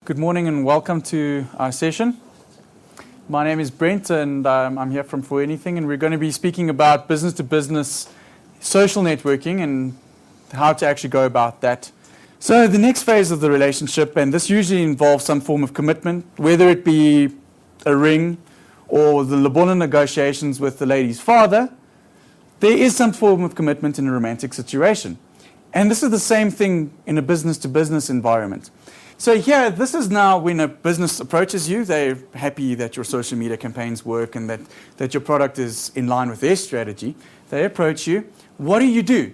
Good morning and welcome to our session. My name is Brent and I'm here from For Anything, and we're going to be speaking about business-to-business social networking and how to actually go about that. So the next phase of the relationship, and this usually involves some form of commitment, whether it be a ring or the lobola negotiations with the lady's father, there is some form of commitment in a romantic situation. And this is the same thing in a business-to-business environment. So here, this is now when a business approaches you, they're happy that your social media campaigns work and that your product is in line with their strategy. They approach you. What do?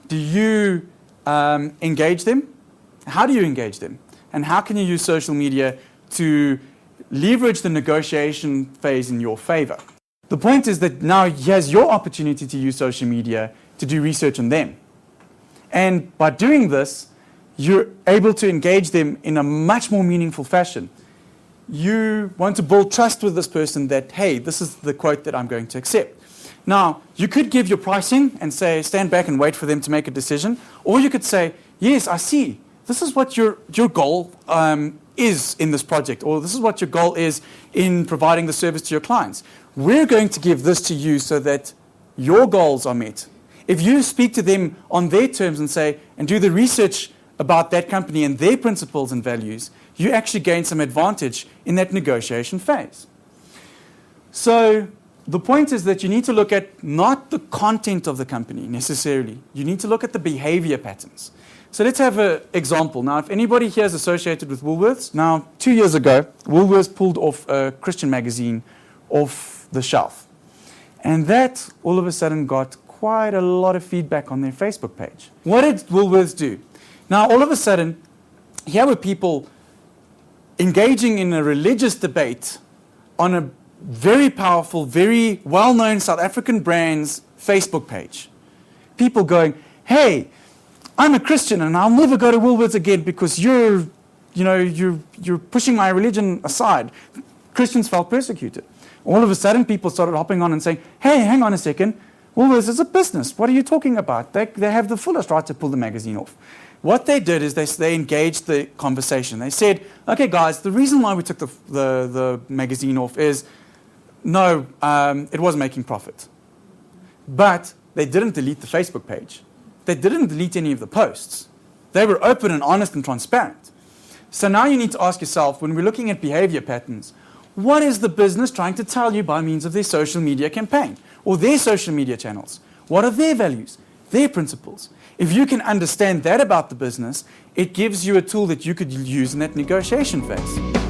Do you engage them? How do you engage them? And how can you use social media to leverage the negotiation phase in your favor? The point is that now here's your opportunity to use social media to do research on them. And by doing this, you're able to engage them in a much more meaningful fashion. You want to build trust with this person that, hey, this is the quote that I'm going to accept. Now, you could give your pricing and say, stand back and wait for them to make a decision. Or you could say, yes, I see. This is what your goal is in this project, or this is what your goal is in providing the service to your clients. We're going to give this to you so that your goals are met. If you speak to them on their terms and say, and do the research about that company and their principles and values, you actually gain some advantage in that negotiation phase. So the point is that you need to look at not the content of the company necessarily. You need to look at the behavior patterns. So let's have an example. Now, if anybody here is associated with Woolworths, now 2 years ago, Woolworths pulled off a Christian magazine off the shelf. And that all of a sudden got quite a lot of feedback on their Facebook page. What did Woolworths do? Now, all of a sudden, here were people engaging in a religious debate on a very powerful, very well-known South African brand's Facebook page. People going, hey, I'm a Christian and I'll never go to Woolworths again because you're pushing my religion aside. Christians felt persecuted. All of a sudden, people started hopping on and saying, hey, hang on a second, Woolworths is a business. What are you talking about? They have the fullest right to pull the magazine off. What they did is they engaged the conversation. They said, okay, guys, the reason why we took the magazine off is, no, it wasn't making profit. But they didn't delete the Facebook page. They didn't delete any of the posts. They were open and honest and transparent. So now you need to ask yourself, when we're looking at behavior patterns, what is the business trying to tell you by means of their social media campaign or their social media channels? What are their values, their principles? If you can understand that about the business, it gives you a tool that you could use in that negotiation phase.